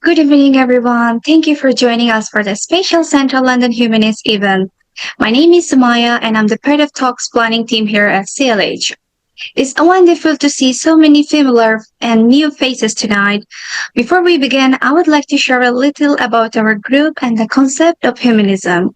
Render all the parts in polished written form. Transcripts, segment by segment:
Good evening, everyone. Thank you for joining us for the special Central London Humanist event. My name is Sumaya, and I'm the part of Talks planning team here at CLH. It's wonderful to see so many familiar and new faces tonight. Before we begin, I would like to share a little about our group and the concept of humanism.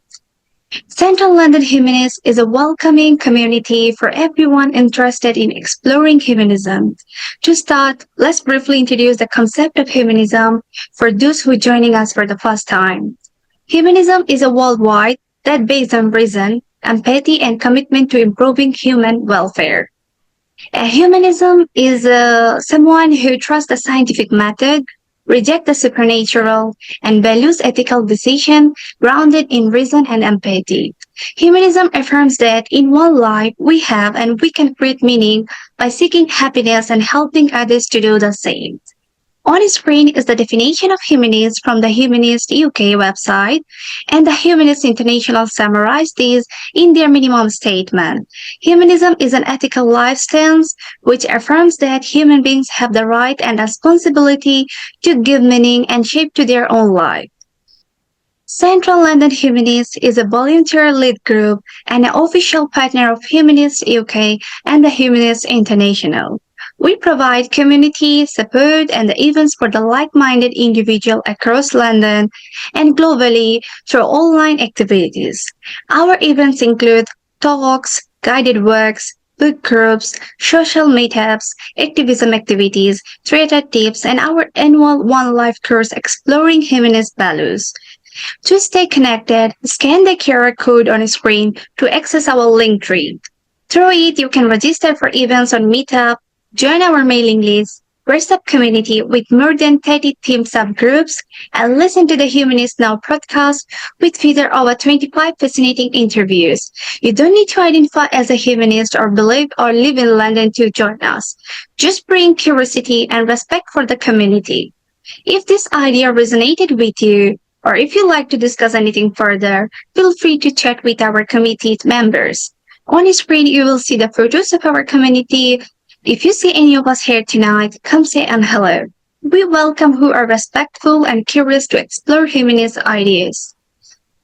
Central London Humanist is a welcoming community for everyone interested in exploring humanism. To start, let's briefly introduce the concept of humanism for those who are joining us for the first time. Humanism is a worldwide that based on reason, empathy, and commitment to improving human welfare. Humanism is someone who trusts the scientific method, rejects the supernatural, and values ethical decision grounded in reason and empathy. Humanism affirms that in one life we have and we can create meaning by seeking happiness and helping others to do the same. On screen is the definition of humanist from the Humanist UK website, and the Humanist International summarized this in their minimum statement. Humanism is an ethical life stance which affirms that human beings have the right and responsibility to give meaning and shape to their own life. Central London Humanists is a volunteer-led group and an official partner of Humanists UK and the Humanists International. We provide community support and events for the like-minded individual across London and globally through online activities. Our events include talks, guided works, book groups, social meetups, activism activities, theater tips, and our annual One Life course exploring humanist values. To stay connected, scan the QR code on screen to access our link tree. Through it, you can register for events on Meetup, join our mailing list, WhatsApp community with more than 30 team subgroups, and listen to the Humanist Now podcast with further over 25 fascinating interviews. You don't need to identify as a humanist or believe or live in London to join us. Just bring curiosity and respect for the community. If this idea resonated with you, or if you'd like to discuss anything further, feel free to chat with our committee members. On screen, you will see the photos of our community. If you see any of us here tonight, come say hello. We welcome who are respectful and curious to explore humanist ideas.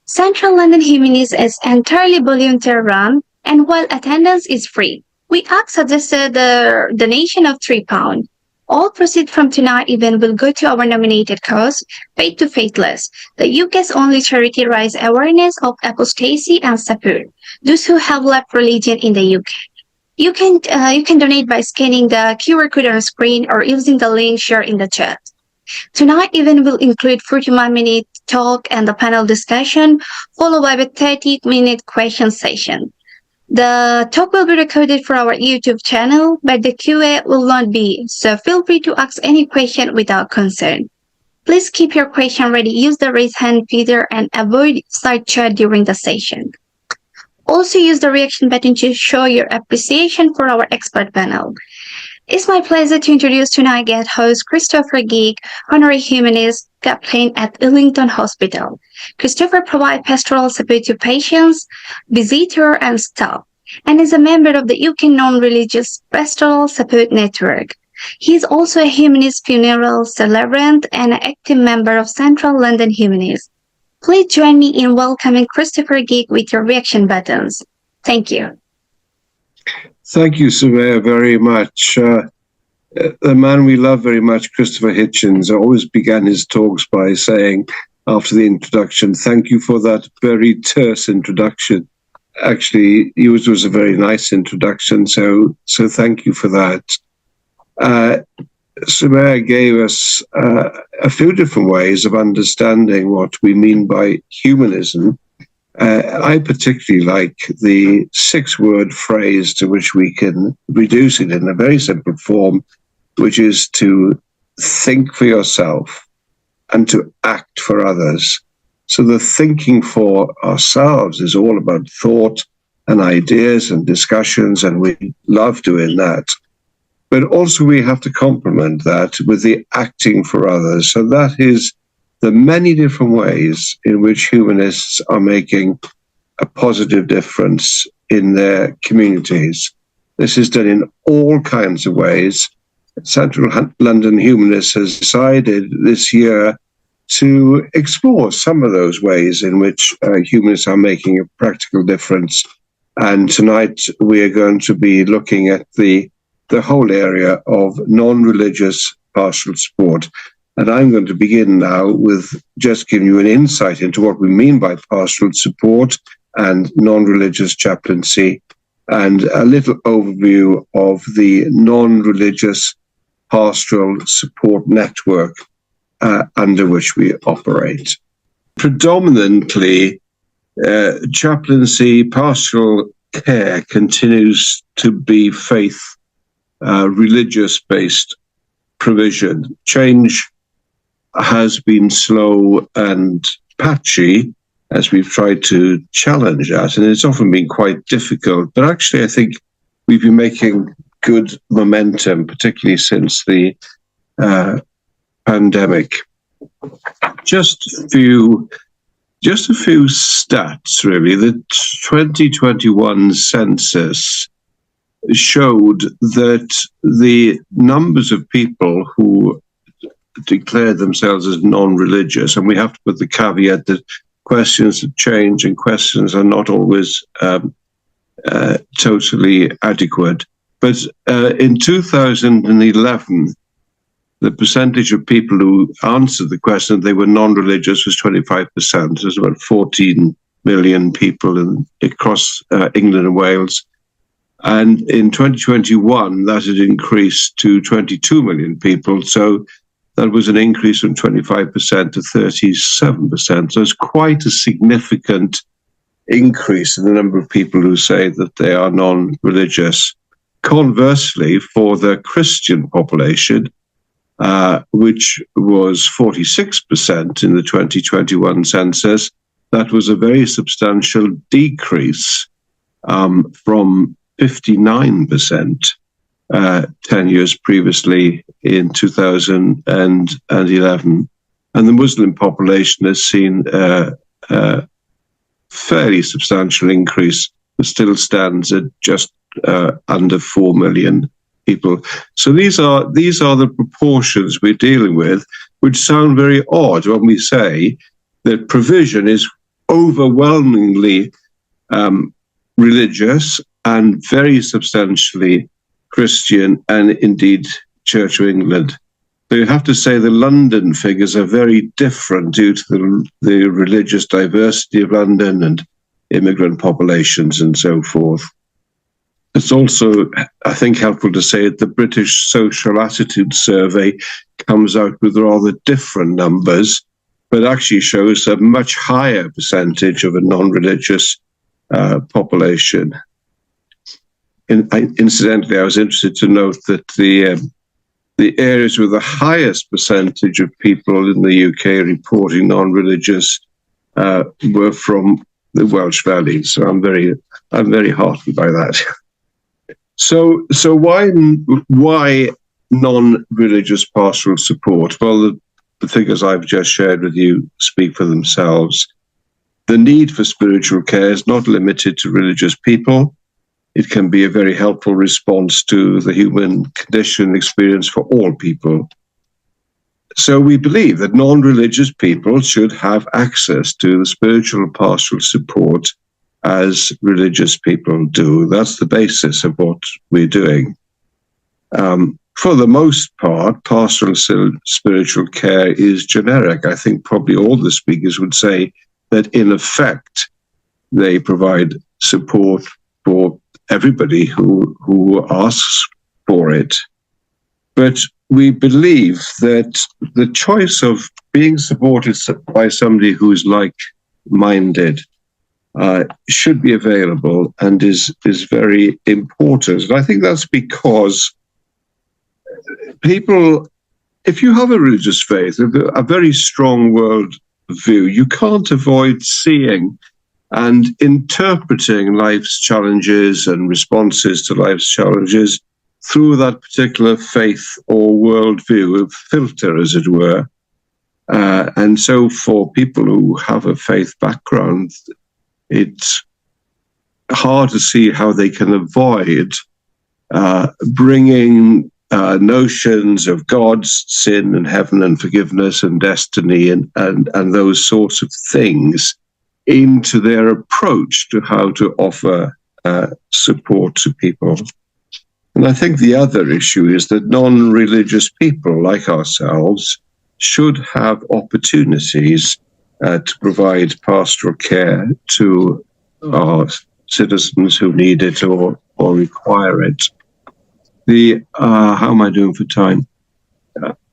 Central London Humanist is entirely volunteer run, and while attendance is free, we ask suggested the donation of £3. All proceeds from tonight's event will go to our nominated cause, Faith to Faithless, the UK's only charity raise awareness of apostasy and support those who have left religion in the UK. You can donate by scanning the QR code on screen or using the link shared in the chat. Tonight's event will include 41-minute talk and a panel discussion, followed by a 30-minute question session. The talk will be recorded for our YouTube channel, but the QA will not be, so feel free to ask any question without concern. Please keep your question ready, use the raise hand feature, and avoid side chat during the session. Also use the reaction button to show your appreciation for our expert panel. It's my pleasure to introduce tonight's guest host, Christopher Geake, Honorary Humanist, Chaplain at Hillingdon Hospital. Christopher provides pastoral support to patients, visitors, and staff, and is a member of the UK Non-Religious Pastoral Support Network. He is also a humanist funeral celebrant and an active member of Central London Humanists. Please join me in welcoming Christopher Geake with your reaction buttons. Thank you. Thank you, Surveyor, very much. The man we love very much, Christopher Hitchens, always began his talks by saying, after the introduction, thank you for that very terse introduction. Actually, yours was a very nice introduction, so thank you for that. Surveyor gave us a few different ways of understanding what we mean by humanism. I particularly like the 6-word phrase to which we can reduce it in a very simple form, which is to think for yourself and to act for others. So the thinking for ourselves is all about thought and ideas and discussions, and we love doing that. But also we have to complement that with the acting for others. So that is the many different ways in which humanists are making a positive difference in their communities. This is done in all kinds of ways. Central London Humanists has decided this year to explore some of those ways in which humanists are making a practical difference. And tonight we are going to be looking at the whole area of non-religious pastoral support. And I'm going to begin now with just giving you an insight into what we mean by pastoral support and non-religious chaplaincy, and a little overview of the non-religious pastoral support network under which we operate. Predominantly, chaplaincy, pastoral care continues to be faith, religious-based provision. Change has been slow and patchy as we've tried to challenge that, and it's often been quite difficult. But actually, I think we've been making good momentum, particularly since the pandemic. Just a few stats, really. The 2021 census showed that the numbers of people who declared themselves as non-religious, and we have to put the caveat that questions change and questions are not always totally adequate. But in 2011, the percentage of people who answered the question they were non-religious was 25%. There's about 14 million people across England and Wales. And in 2021, that had increased to 22 million people. So that was an increase from 25% to 37%. So it's quite a significant increase in the number of people who say that they are non-religious. Conversely, for the Christian population, which was 46% in the 2021 census, that was a very substantial decrease from 59% 10 years previously in 2011. And the Muslim population has seen a fairly substantial increase. It still stands at just under 4 million people. So these are the proportions we're dealing with, which sound very odd when we say that provision is overwhelmingly religious and very substantially Christian, and indeed Church of England. So you have to say the London figures are very different due to the religious diversity of London and immigrant populations and so forth. It's also, I think, helpful to say that the British Social Attitude Survey comes out with rather different numbers, but actually shows a much higher percentage of a non-religious population. Incidentally, I was interested to note that the areas with the highest percentage of people in the UK reporting non-religious were from the Welsh Valleys. So I'm very heartened by that. So why non-religious pastoral support? Well, the figures I've just shared with you speak for themselves. The need for spiritual care is not limited to religious people. It can be a very helpful response to the human condition experience for all people. So we believe that non-religious people should have access to the spiritual pastoral support as religious people do. That's the basis of what we're doing. For the most part, pastoral spiritual care is generic. I think probably all the speakers would say that in effect, they provide support for everybody who asks for it. But we believe that the choice of being supported by somebody who is like-minded should be available and is very important. And I think that's because people, if you have a religious faith, a very strong world view, you can't avoid seeing and interpreting life's challenges and responses to life's challenges through that particular faith or worldview, a filter, as it were. And so for people who have a faith background, it's hard to see how they can avoid bringing notions of God, sin and heaven and forgiveness and destiny and those sorts of things into their approach to how to offer support to people. And I think the other issue is that non-religious people like ourselves should have opportunities to provide pastoral care to our citizens who need it or require it. How am I doing for time?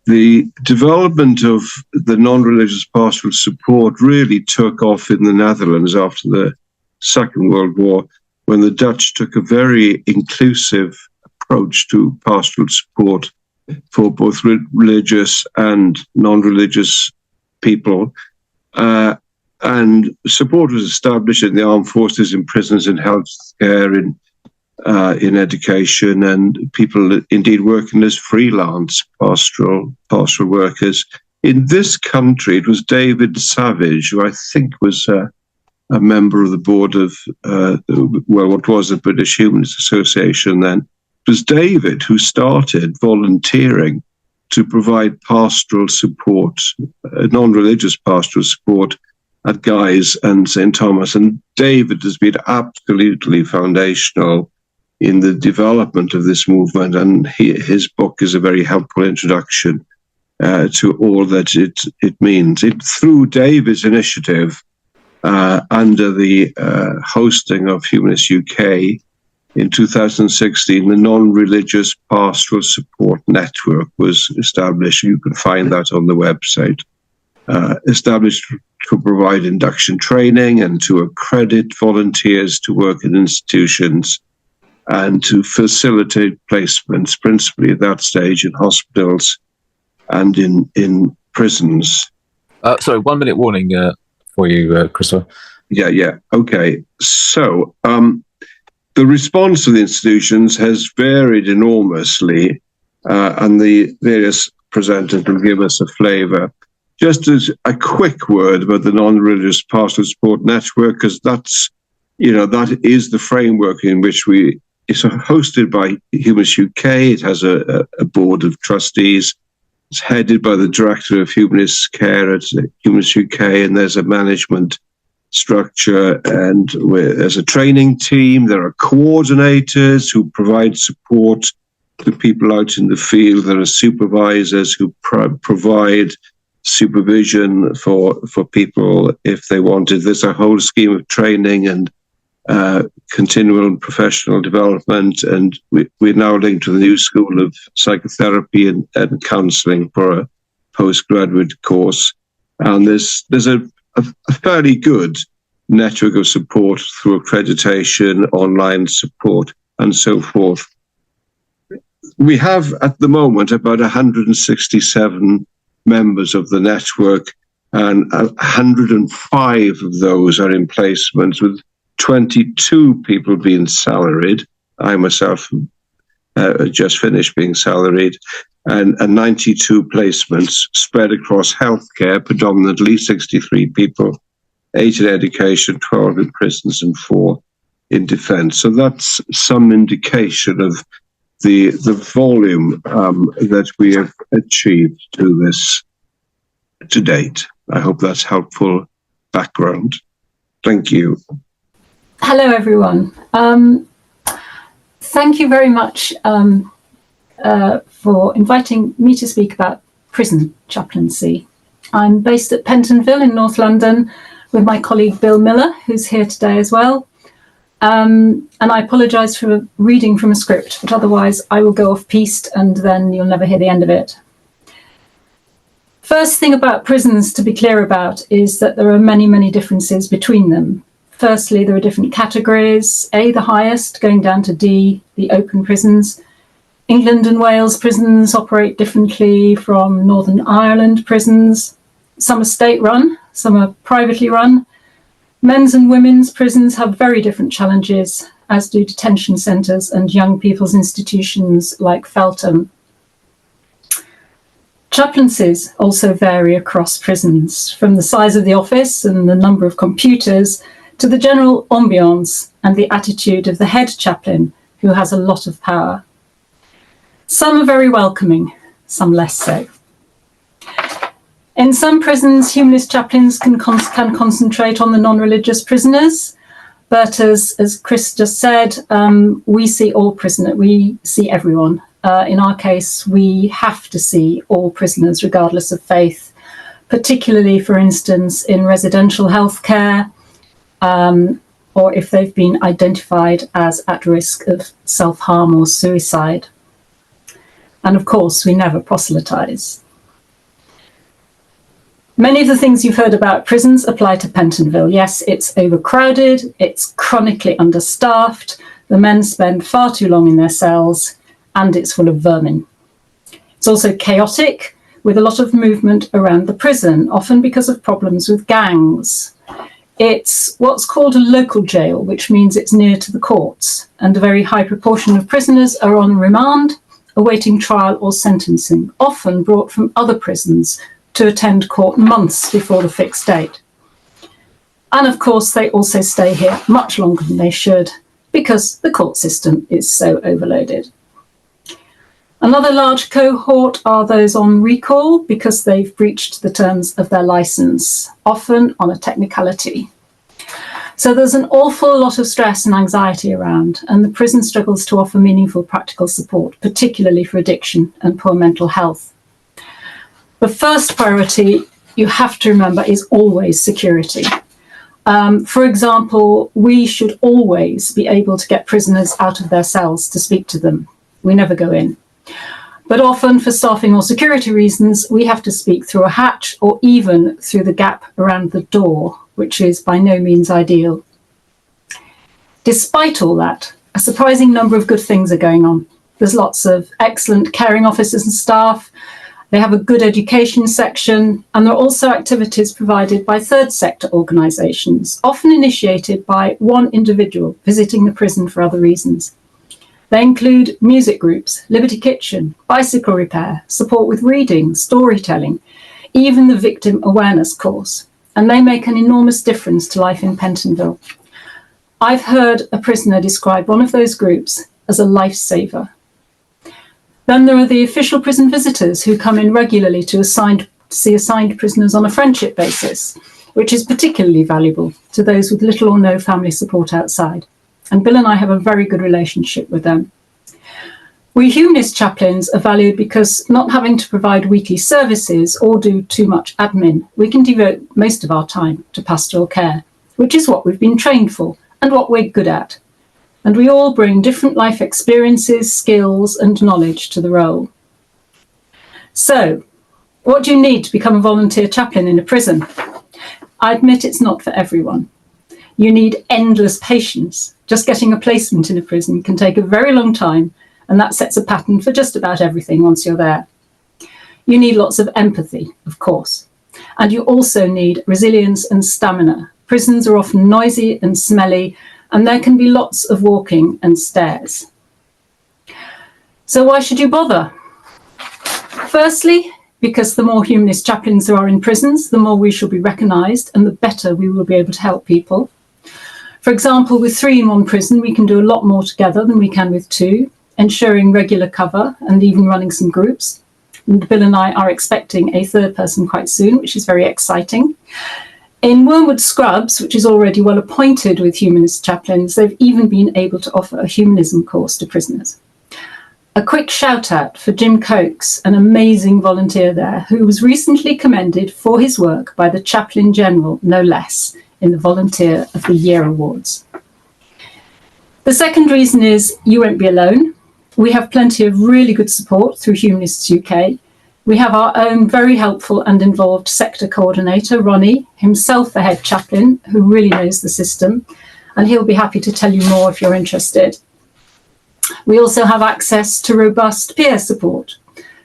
The development of the non-religious pastoral support really took off in the Netherlands after the Second World War, when the Dutch took a very inclusive approach to pastoral support for both religious and non-religious people. And support was established in the armed forces, in prisons, in healthcare, in education, and people indeed working as freelance pastoral workers. In this country, it was David Savage, who I think was a member of the board of, what was the British Humanist Association then. It was David who started volunteering to provide pastoral support, non-religious pastoral support at Guy's and St. Thomas. And David has been absolutely foundational in the development of this movement, and his book is a very helpful introduction to all that it means. Through David's initiative, under the hosting of Humanist UK in 2016, the Non-Religious Pastoral Support Network was established. You can find that on the website. Established to provide induction training and to accredit volunteers to work in institutions and to facilitate placements, principally at that stage in hospitals and in prisons. Sorry, 1 minute warning for you, Christopher. Yeah. Okay. So the response to the institutions has varied enormously, and the various presenters will give us a flavour. Just as a quick word about the Non-Religious Pastoral Support Network, because that is the framework in which it's hosted by Humanist UK. It has a board of trustees. It's headed by the director of Humanist Care at Humanist UK, and there's a management structure, and there's a training team. There are coordinators who provide support to people out in the field. There are supervisors who provide supervision for people if they wanted. There's a whole scheme of training and continual and professional development, and we're now linked to the new school of psychotherapy and counselling for a postgraduate course. And there's a fairly good network of support through accreditation, online support, and so forth. We have at the moment about 167 members of the network, and 105 of those are in placements, with 22 people being salaried. I myself just finished being salaried, and 92 placements spread across healthcare, predominantly 63 people, 8 in education, 12 in prisons, and 4 in defence. So that's some indication of the volume that we have achieved to date. I hope that's helpful background. Thank you. Hello, everyone. Thank you very much for inviting me to speak about prison chaplaincy. I'm based at Pentonville in North London with my colleague Bill Miller, who's here today as well. And I apologise for reading from a script, but otherwise I will go off-piste and then you'll never hear the end of it. First thing about prisons to be clear about is that there are many, many differences between them. Firstly, there are different categories. A, the highest, going down to D, the open prisons. England and Wales prisons operate differently from Northern Ireland prisons. Some are state-run, some are privately run. Men's and women's prisons have very different challenges, as do detention centres and young people's institutions like Feltham. Chaplaincies also vary across prisons, from the size of the office and the number of computers to the general ambiance and the attitude of the head chaplain, who has a lot of power. Some are very welcoming, some less so. In some prisons, humanist chaplains can concentrate on the non-religious prisoners, but as Chris just said, we see all prisoners, we see everyone. In our case, we have to see all prisoners regardless of faith, particularly, for instance, in residential healthcare, or if they've been identified as at risk of self-harm or suicide. And of course, we never proselytise. Many of the things you've heard about prisons apply to Pentonville. Yes, it's overcrowded, it's chronically understaffed, the men spend far too long in their cells, and it's full of vermin. It's also chaotic, with a lot of movement around the prison, often because of problems with gangs. It's what's called a local jail, which means it's near to the courts, and a very high proportion of prisoners are on remand, awaiting trial or sentencing, often brought from other prisons to attend court months before the fixed date. And of course, they also stay here much longer than they should, because the court system is so overloaded. Another large cohort are those on recall because they've breached the terms of their licence, often on a technicality. So there's an awful lot of stress and anxiety around, and the prison struggles to offer meaningful practical support, particularly for addiction and poor mental health. The first priority you have to remember is always security. For example, we should always be able to get prisoners out of their cells to speak to them. We never go in. But often, for staffing or security reasons, we have to speak through a hatch or even through the gap around the door, which is by no means ideal. Despite all that, a surprising number of good things are going on. There's lots of excellent caring officers and staff. They have a good education section, and there are also activities provided by third sector organisations, often initiated by one individual visiting the prison for other reasons. They include music groups, Liberty Kitchen, bicycle repair, support with reading, storytelling, even the victim awareness course, and they make an enormous difference to life in Pentonville. I've heard a prisoner describe one of those groups as a lifesaver. Then there are the official prison visitors who come in regularly to see assigned prisoners on a friendship basis, which is particularly valuable to those with little or no family support outside. And Bill and I have a very good relationship with them. We Humanist chaplains are valued because, not having to provide weekly services or do too much admin, we can devote most of our time to pastoral care, which is what we've been trained for and what we're good at. And we all bring different life experiences, skills, and knowledge to the role. So, what do you need to become a volunteer chaplain in a prison? I admit it's not for everyone. You need endless patience. Just getting a placement in a prison can take a very long time, and that sets a pattern for just about everything once you're there. You need lots of empathy, of course, and you also need resilience and stamina. Prisons are often noisy and smelly, and there can be lots of walking and stairs. So why should you bother? Firstly, because the more humanist chaplains there are in prisons, the more we shall be recognised and the better we will be able to help people. For example, with 3 in one prison, we can do a lot more together than we can with 2, ensuring regular cover and even running some groups. And Bill and I are expecting a 3rd person quite soon, which is very exciting. In Wormwood Scrubs, which is already well appointed with humanist chaplains, they've even been able to offer a humanism course to prisoners. A quick shout out for Jim Cokes, an amazing volunteer there, who was recently commended for his work by the Chaplain General, no less, in the Volunteer of the Year Awards. The second reason is you won't be alone. We have plenty of really good support through Humanists UK. We have our own very helpful and involved sector coordinator, Ronnie, himself a head chaplain who really knows the system, and he'll be happy to tell you more if you're interested. We also have access to robust peer support.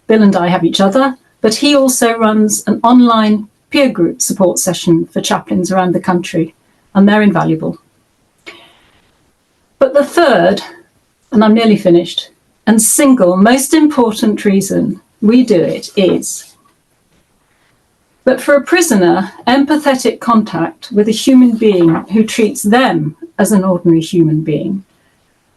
Bill and I have each other, but he also runs an online peer group support session for chaplains around the country, and they're invaluable. But the third, and I'm nearly finished, and single most important reason we do it is that for a prisoner, empathetic contact with a human being who treats them as an ordinary human being,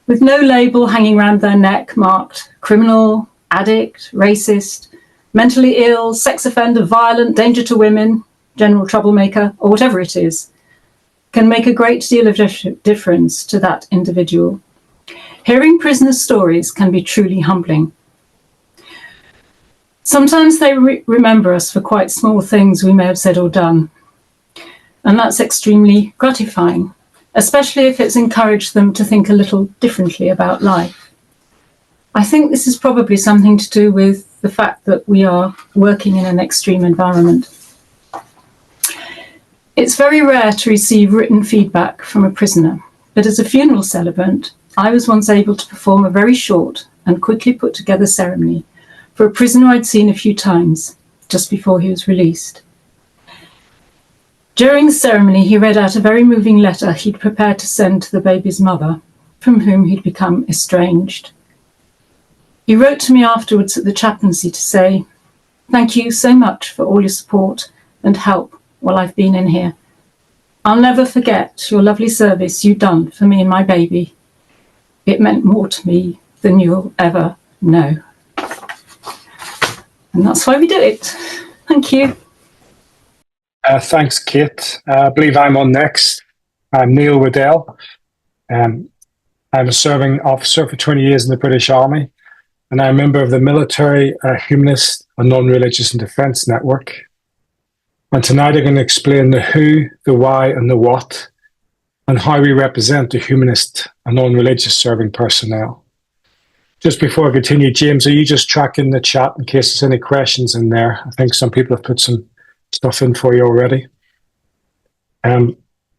with no label hanging around their neck marked criminal, addict, racist, mentally ill, sex offender, violent, danger to women, general troublemaker, or whatever it is, can make a great deal of difference to that individual. Hearing prisoners' stories can be truly humbling. Sometimes they remember us for quite small things we may have said or done, and that's extremely gratifying, especially if it's encouraged them to think a little differently about life. I think this is probably something to do with the fact that we are working in an extreme environment. It's very rare to receive written feedback from a prisoner, but as a funeral celebrant, I was once able to perform a very short and quickly put together ceremony for a prisoner I'd seen a few times just before he was released. During the ceremony, he read out a very moving letter he'd prepared to send to the baby's mother, from whom he'd become estranged. He wrote to me afterwards at the chaplaincy to say, "Thank you so much for all your support and help while I've been in here. I'll never forget your lovely service you've done for me and my baby. It meant more to me than you'll ever know." And that's why we do it. Thank you. Thanks, Kate. I believe I'm on next. I'm Neil Weddell. I'm a serving officer for 20 years in the British Army, and I'm a member of the military, Humanist, and non-religious and defence network. And tonight I'm going to explain the who, the why, and the what, and how we represent the humanist and non-religious serving personnel. Just before I continue, James, are you just tracking the chat in case there's any questions in there? I think some people have put some stuff in for you already.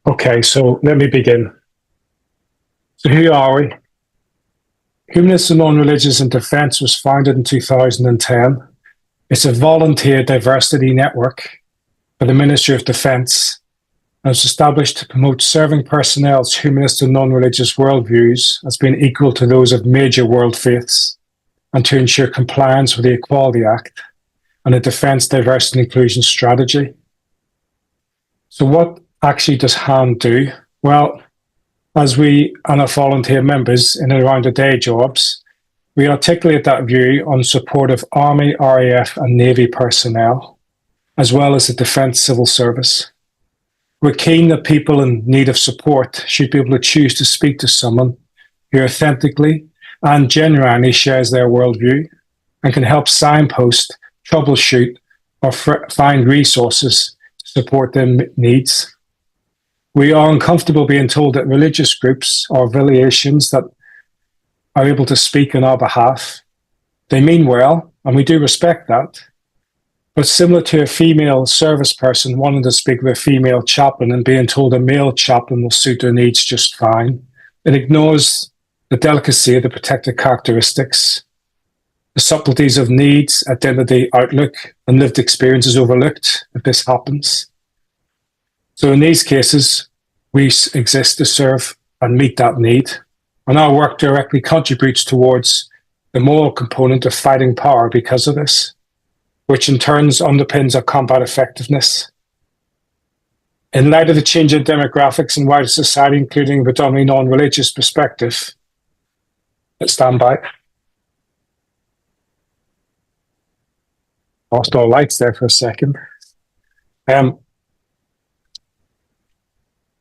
Okay, so let me begin. So who are we? Humanists and Non-Religious in Defence was founded in 2010. It's a volunteer diversity network for the Ministry of Defence, and was established to promote serving personnel's humanist and non-religious worldviews as being equal to those of major world faiths, and to ensure compliance with the Equality Act and a defence diversity and inclusion strategy. So what actually does HAN do? Well, as we and our volunteer members in and around our day jobs, we articulate that view on support of Army, RAF and Navy personnel, as well as the Defence Civil Service. We're keen that people in need of support should be able to choose to speak to someone who authentically and genuinely shares their worldview and can help signpost, troubleshoot, or find resources to support their needs. We are uncomfortable being told that religious groups or affiliations that are able to speak on our behalf. They mean well, and we do respect that. But similar to a female service person wanting to speak with a female chaplain and being told a male chaplain will suit their needs just fine, it ignores the delicacy of the protected characteristics. The subtleties of needs, identity, outlook, and lived experience is overlooked if this happens. So in these cases, we exist to serve and meet that need, and our work directly contributes towards the moral component of fighting power because of this, which in turn underpins our combat effectiveness. In light of the change in demographics and wider society, including a predominantly non-religious perspective, let's stand by. Lost all lights there for a second.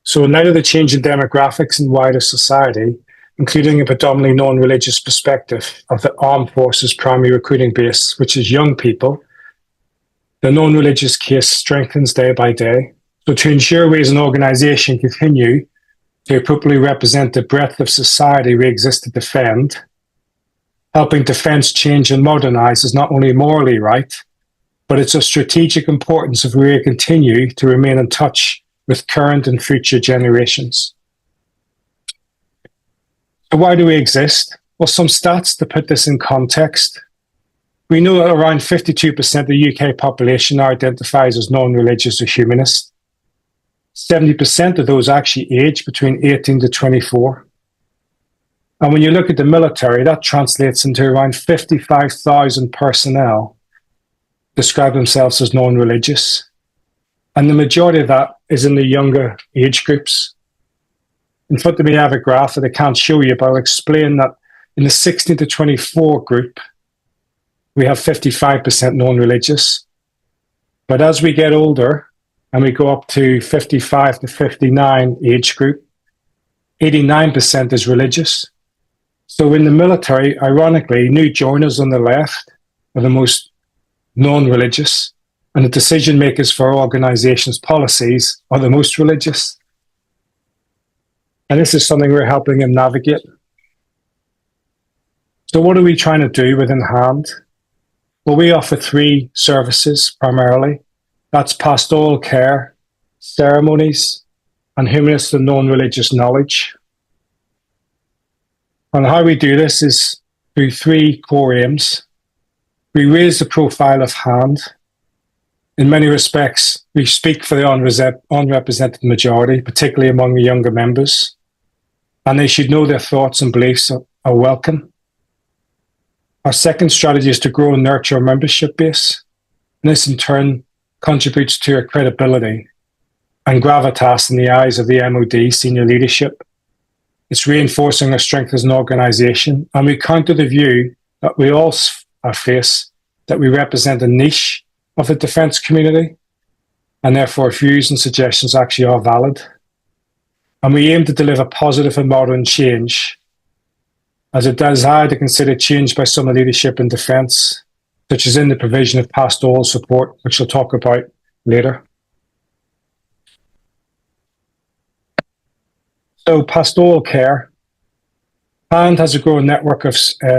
So in light of the change in demographics and wider society, including a predominantly non-religious perspective of the armed forces' primary recruiting base, which is young people, the non-religious case strengthens day by day. So to ensure we as an organisation continue to appropriately represent the breadth of society we exist to defend, helping defence change and modernise is not only morally right, but it's of strategic importance if we continue to remain in touch with current and future generations. So why do we exist? Well, some stats to put this in context. We know that around 52% of the UK population identifies as non-religious or humanist. 70% of those actually age between 18 to 24. And when you look at the military, that translates into around 55,000 personnel describe themselves as non-religious. And the majority of that is in the younger age groups. In front of me, I have a graph that I can't show you, but I'll explain that in the 16 to 24 group, we have 55% non-religious. But as we get older and we go up to 55 to 59 age group, 89% is religious. So in the military, ironically, new joiners on the left are the most non-religious, and the decision makers for organizations' policies are the most religious. And this is something we're helping them navigate. So what are we trying to do with Enhand? Well, we offer 3 services primarily. That's pastoral care, ceremonies, and humanist and non-religious knowledge. And how we do this is through 3 core aims. We raise the profile of Hand. In many respects, we speak for the unrepresented majority, particularly among the younger members, and they should know their thoughts and beliefs are welcome. Our second strategy is to grow and nurture our membership base, and this in turn contributes to our credibility and gravitas in the eyes of the MOD senior leadership. It's reinforcing our strength as an organisation, and we counter the view that we all face that we represent a niche of the defence community, and therefore views and suggestions actually are valid. And we aim to deliver positive and modern change as a desire to consider change by some leadership in defence, such as in the provision of pastoral support, which we'll talk about later. So pastoral care. Hand has a growing network of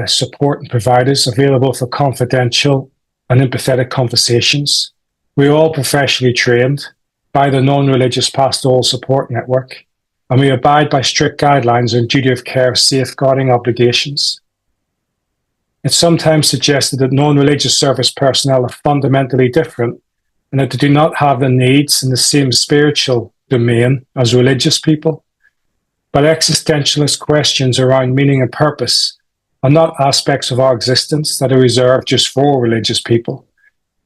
support and providers available for confidential and empathetic conversations. We're all professionally trained by the non-religious pastoral support network, and we abide by strict guidelines on duty of care safeguarding obligations. It's sometimes suggested that non-religious service personnel are fundamentally different and that they do not have the needs in the same spiritual domain as religious people. But existentialist questions around meaning and purpose are not aspects of our existence that are reserved just for religious people.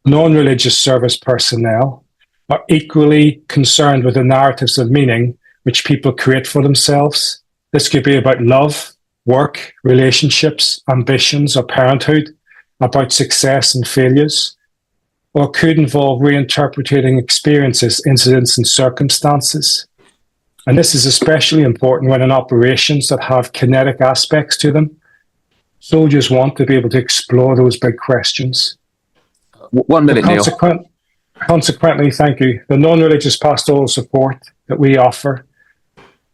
Non-religious service personnel are equally concerned with the narratives of meaning which people create for themselves. This could be about love, work, relationships, ambitions, or parenthood, about success and failures, or could involve reinterpreting experiences, incidents, and circumstances. And this is especially important when in operations that have kinetic aspects to them. Soldiers want to be able to explore those big questions. 1 minute, Neil. Consequently, thank you. The non-religious pastoral support that we offer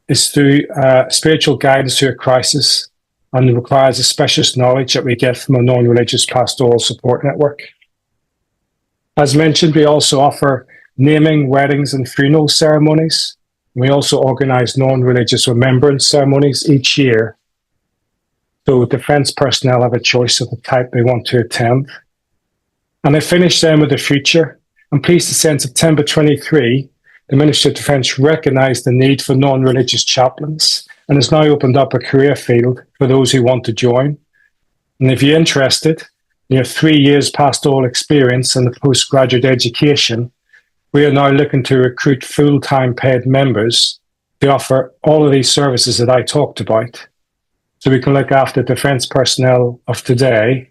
is through spiritual guidance through a crisis and requires a specialist knowledge that we get from a non-religious pastoral support network. As mentioned, we also offer naming, weddings, and funeral ceremonies. We also organise non-religious remembrance ceremonies each year, so defence personnel have a choice of the type they want to attend. And I finish then with the future. I'm pleased to say in September 23, the Ministry of Defence recognised the need for non-religious chaplains and has now opened up a career field for those who want to join. And if you're interested, you have 3 years pastoral experience and the postgraduate education, we are now looking to recruit full-time paid members to offer all of these services that I talked about, so we can look after defence personnel of today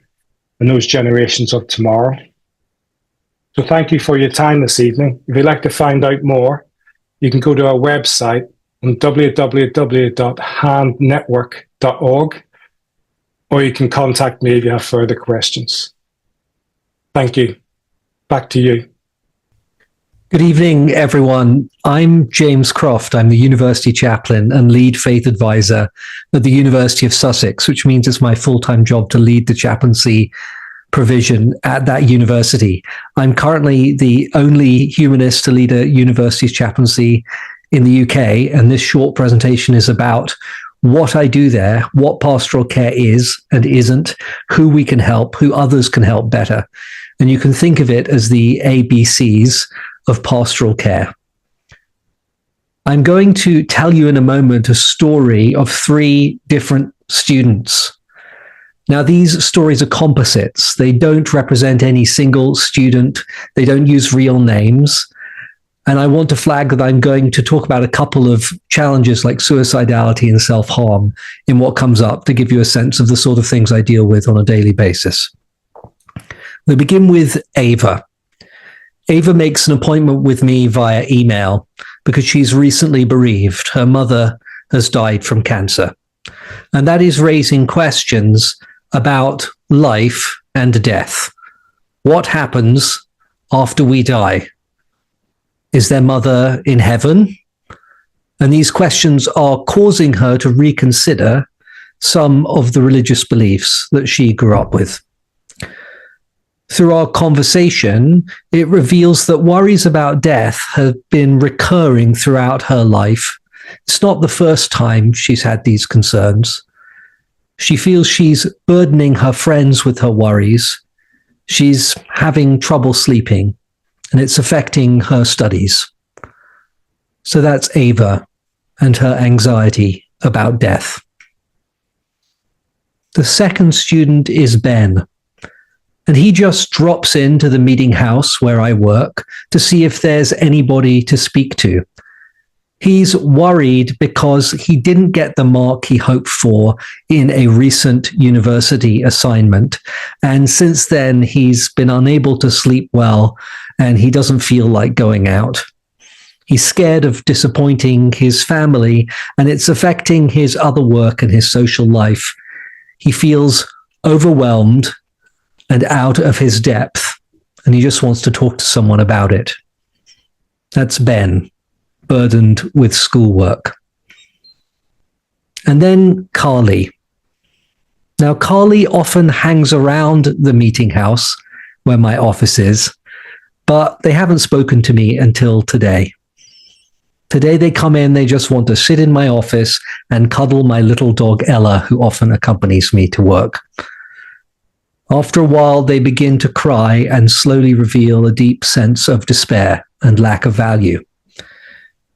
and those generations of tomorrow. So thank you for your time this evening. If you'd like to find out more, you can go to our website on www.handnetwork.org, or you can contact me if you have further questions. Thank you. Back to you. Good evening, everyone. I'm James Croft. I'm the University Chaplain and Lead Faith Advisor at the University of Sussex, which means it's my full-time job to lead the chaplaincy provision at that university. I'm currently the only humanist to lead a university's chaplaincy in the UK, and this short presentation is about what I do there, what pastoral care is and isn't, who we can help, who others can help better. And you can think of it as the ABCs of pastoral care. I'm going to tell you in a moment a story of 3 different students. Now, these stories are composites. They don't represent any single student. They don't use real names. And I want to flag that I'm going to talk about a couple of challenges like suicidality and self-harm in what comes up to give you a sense of the sort of things I deal with on a daily basis. We begin with Ava. Ava makes an appointment with me via email because she's recently bereaved. Her mother has died from cancer. And that is raising questions about life and death. What happens after we die? Is their mother in heaven? And these questions are causing her to reconsider some of the religious beliefs that she grew up with. Through our conversation, it reveals that worries about death have been recurring throughout her life. It's not the first time she's had these concerns. She feels she's burdening her friends with her worries. She's having trouble sleeping, and it's affecting her studies. So that's Ava and her anxiety about death. The second student is Ben, and he just drops into the meeting house where I work to see if there's anybody to speak to. He's worried because he didn't get the mark he hoped for in a recent university assignment. And since then, he's been unable to sleep well, and he doesn't feel like going out. He's scared of disappointing his family, and it's affecting his other work and his social life. He feels overwhelmed and out of his depth, and he just wants to talk to someone about it. That's Ben, burdened with schoolwork. And then Carly. Now, Carly often hangs around the meeting house where my office is, but they haven't spoken to me until today. Today they come in, they just want to sit in my office and cuddle my little dog Ella, who often accompanies me to work. After a while, they begin to cry and slowly reveal a deep sense of despair and lack of value.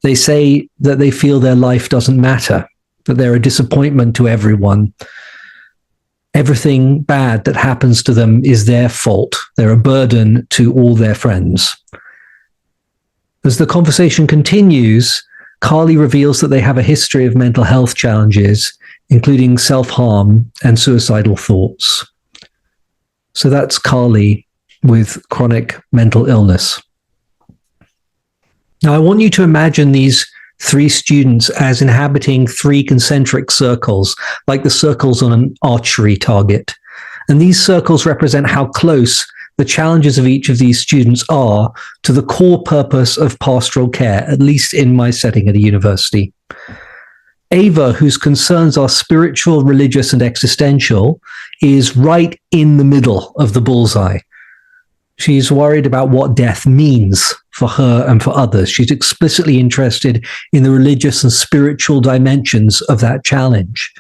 They say that they feel their life doesn't matter, that they're a disappointment to everyone. Everything bad that happens to them is their fault. They're a burden to all their friends. As the conversation continues, Carly reveals that they have a history of mental health challenges, including self-harm and suicidal thoughts. So that's Carly with chronic mental illness. Now, I want you to imagine these three students as inhabiting three concentric circles, like the circles on an archery target. And these circles represent how close the challenges of each of these students are to the core purpose of pastoral care, at least in my setting at a university. Ava, whose concerns are spiritual, religious, and existential, is right in the middle of the bullseye. She's worried about what death means for her and for others. She's explicitly interested in the religious and spiritual dimensions of that challenge.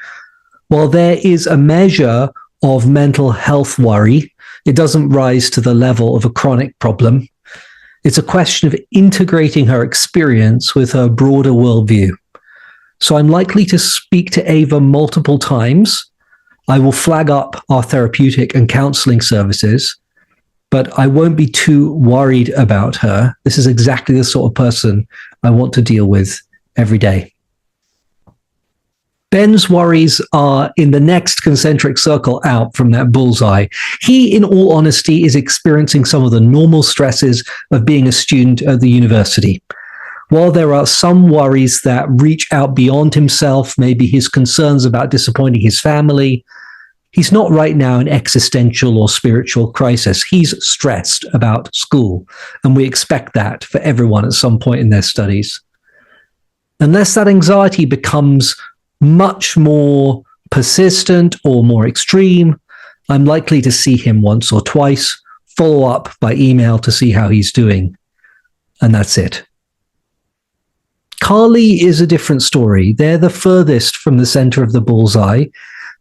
While there is a measure of mental health worry, it doesn't rise to the level of a chronic problem. It's a question of integrating her experience with her broader worldview. So I'm likely to speak to Ava multiple times. I will flag up our therapeutic and counseling services, but I won't be too worried about her. This is exactly the sort of person I want to deal with every day. Ben's worries are in the next concentric circle out from that bullseye. He, in all honesty, is experiencing some of the normal stresses of being a student at the university. While there are some worries that reach out beyond himself, maybe his concerns about disappointing his family, he's not right now in existential or spiritual crisis. He's stressed about school, and we expect that for everyone at some point in their studies. Unless that anxiety becomes much more persistent or more extreme, I'm likely to see him once or twice, follow up by email to see how he's doing, and that's it. Carly is a different story. They're the furthest from the center of the bullseye,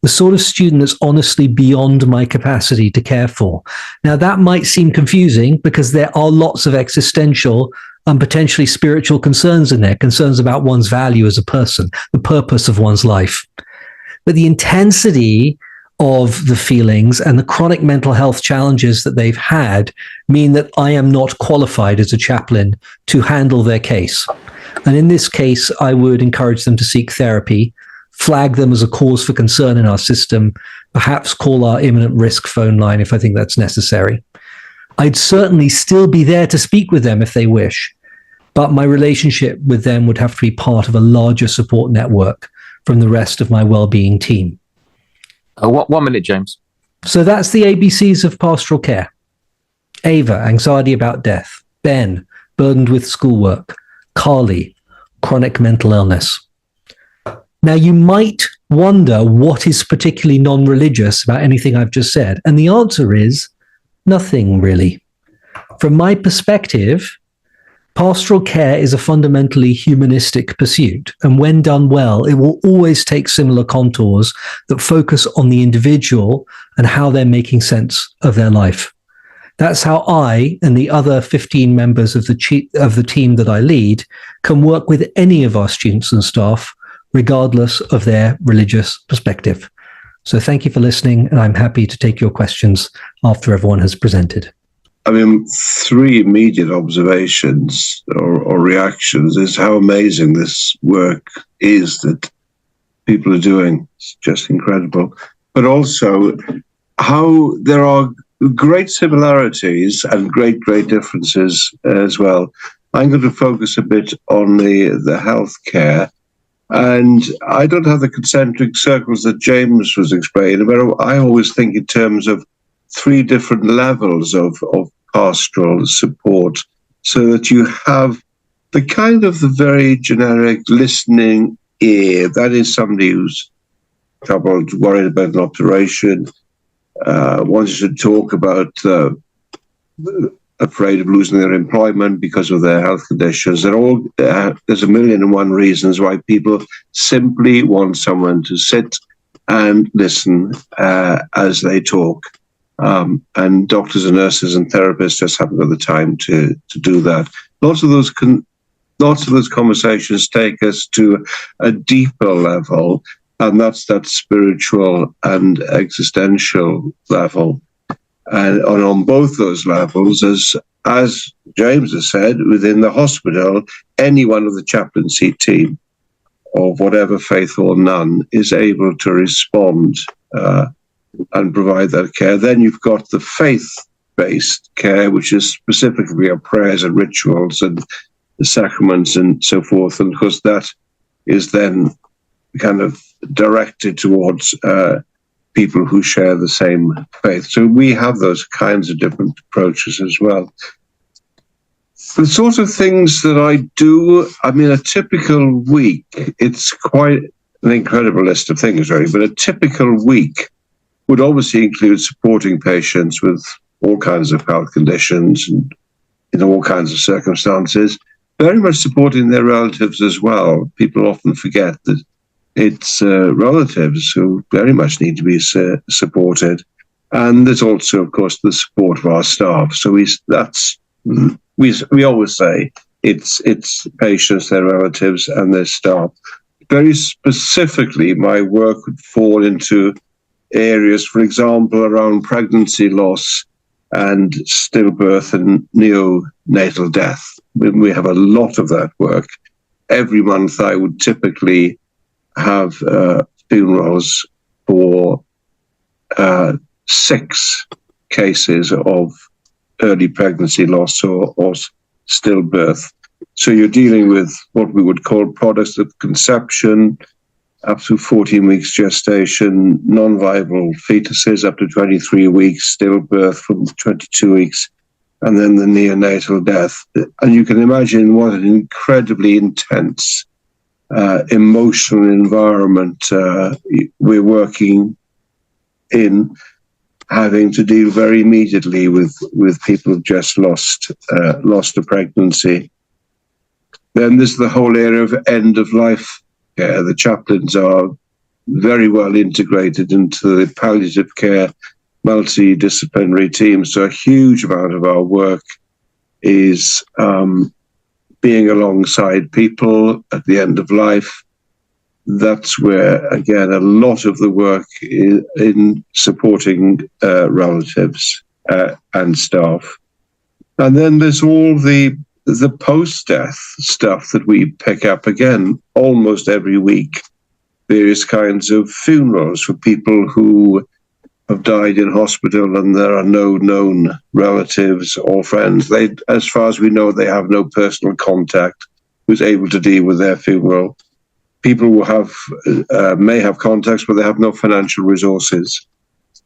the sort of student that's honestly beyond my capacity to care for. Now, that might seem confusing because there are lots of existential and potentially spiritual concerns in there, concerns about one's value as a person, the purpose of one's life. But the intensity of the feelings and the chronic mental health challenges that they've had mean that I am not qualified as a chaplain to handle their case. And in this case, I would encourage them to seek therapy, flag them as a cause for concern in our system, perhaps call our imminent risk phone line if I think that's necessary. I'd certainly still be there to speak with them if they wish, but my relationship with them would have to be part of a larger support network from the rest of my well-being team. 1 minute, James. So that's the ABCs of pastoral care. Ava, anxiety about death. Ben, burdened with schoolwork. Carly, chronic mental illness. Now, you might wonder what is particularly non-religious about anything I've just said, and the answer is nothing, really. From my perspective, pastoral care is a fundamentally humanistic pursuit, and when done well, it will always take similar contours that focus on the individual and how they're making sense of their life. That's how I and the other 15 members of the team that I lead can work with any of our students and staff, regardless of their religious perspective. So thank you for listening, and I'm happy to take your questions after everyone has presented. I mean, 3 immediate observations or reactions is how amazing this work is that people are doing. It's just incredible. But also how there are great similarities and great differences as well. I'm going to focus a bit on the healthcare. And I don't have the concentric circles that James was explaining, but I always think in terms of 3 different levels of pastoral support, so that you have the kind of the very generic listening ear. That is somebody who's troubled, worried about an operation, wants to talk about, afraid of losing their employment because of their health conditions. They're all, there's 1,000,001 reasons why people simply want someone to sit and listen as they talk. And doctors and nurses and therapists just haven't got the time to do that. Lots of those conversations take us to a deeper level, and that's that spiritual and existential level. And on both those levels, as James has said, within the hospital, any one of the chaplaincy team of whatever faith or none is able to respond and provide that care. Then you've got the faith-based care, which is specifically our prayers and rituals and the sacraments and so forth. And of course, that is then kind of directed towards people who share the same faith. So we have those kinds of different approaches as well. The sort of things that I do, I mean, a typical week, it's quite an incredible list of things, really, but a typical week would obviously include supporting patients with all kinds of health conditions and in all kinds of circumstances, very much supporting their relatives as well. People often forget that it's relatives who very much need to be supported. And there's also, of course, the support of our staff. So we always say it's patients, their relatives, and their staff. Very specifically, my work would fall into areas, for example, around pregnancy loss and stillbirth and neonatal death. We have a lot of that work. Every month I would typically have funerals for 6 cases of early pregnancy loss or stillbirth. So you're dealing with what we would call products of conception, up to 14 weeks gestation, non-viable fetuses up to 23 weeks, stillbirth from 22 weeks, and then the neonatal death. And you can imagine what an incredibly intense emotional environment we're working in, having to deal very immediately with people who've just lost a pregnancy. Then there's the whole area of end of life care. The chaplains are very well integrated into the palliative care multidisciplinary team. So a huge amount of our work is being alongside people at the end of life. That's where, again, a lot of the work is in supporting relatives and staff. And then there's all the post-death stuff that we pick up, again, almost every week. Various kinds of funerals for people who have died in hospital and there are no known relatives or friends. They, as far as we know, they have no personal contact who's able to deal with their funeral. People who have may have contacts, but they have no financial resources.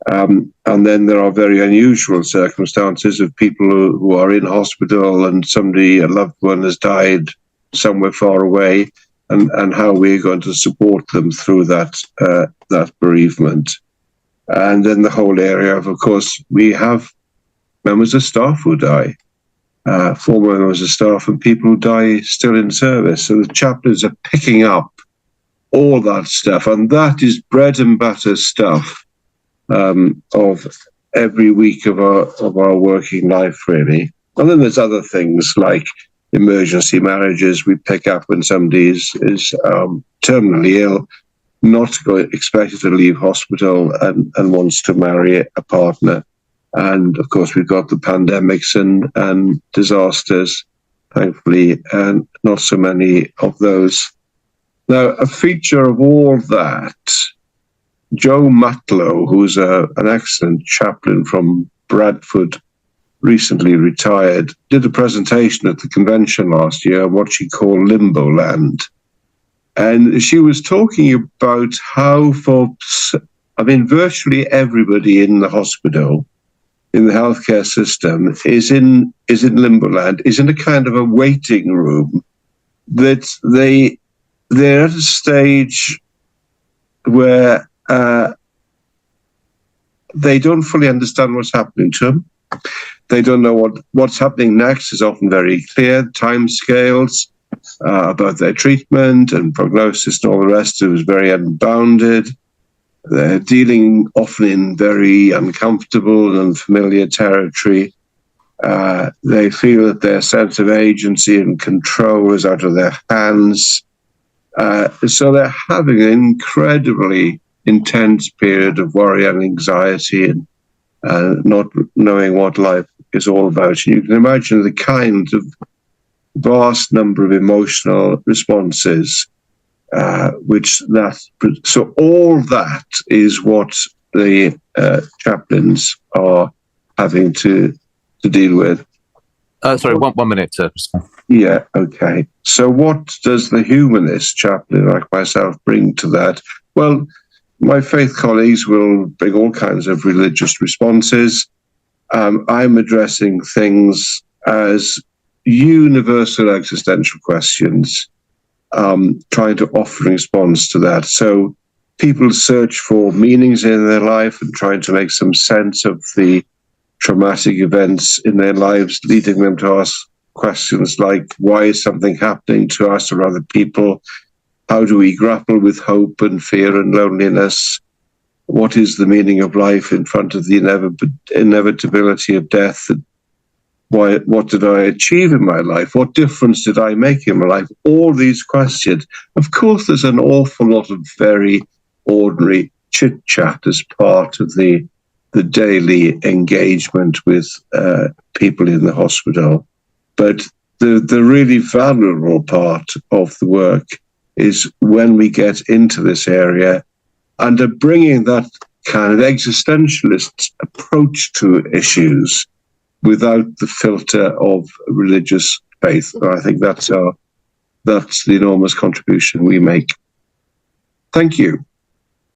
And then there are very unusual circumstances of people who are in hospital and somebody, a loved one, has died somewhere far away, and how we're going to support them through that bereavement. And then the whole area of course, we have members of staff who die, former members of staff, and people who die still in service. So the chaplains are picking up all that stuff, and that is bread and butter stuff of every week of our working life, really. And then there's other things like emergency marriages. We pick up when somebody is terminally ill, not expected to leave hospital, and wants to marry a partner. And of course, we've got the pandemics and disasters, thankfully, and not so many of those. Now, a feature of all that, Joe Matlow, who's an excellent chaplain from Bradford, recently retired, did a presentation at the convention last year on what she called limbo land. And she was talking about how virtually everybody in the hospital, in the healthcare system, is in limbo land, is in a kind of a waiting room, that they're at a stage where they don't fully understand what's happening to them. They don't know what's happening next is often very clear. Timescales about their treatment and prognosis and all the rest of it is very unbounded. They're dealing often in very uncomfortable and unfamiliar territory. They feel that their sense of agency and control is out of their hands. So they're having an incredibly intense period of worry and anxiety and not knowing what life is all about. And you can imagine the kind of vast number of emotional responses so all that is what the chaplains are having to deal with. Sorry, one minute, Christopher. Yeah, okay. So what does the humanist chaplain like myself bring to that? Well, my faith colleagues will bring all kinds of religious responses. I'm addressing things as universal existential questions, trying to offer a response to that. So people search for meanings in their life and trying to make some sense of the traumatic events in their lives, leading them to ask questions like, why is something happening to us or other people? How do we grapple with hope and fear and loneliness? What is the meaning of life in front of the inevitability of death? What did I achieve in my life? What difference did I make in my life? All these questions. Of course, there's an awful lot of very ordinary chit-chat as part of the daily engagement with people in the hospital. But the really valuable part of the work is when we get into this area and are bringing that kind of existentialist approach to issues without the filter of religious faith. I think that's the enormous contribution we make. Thank you.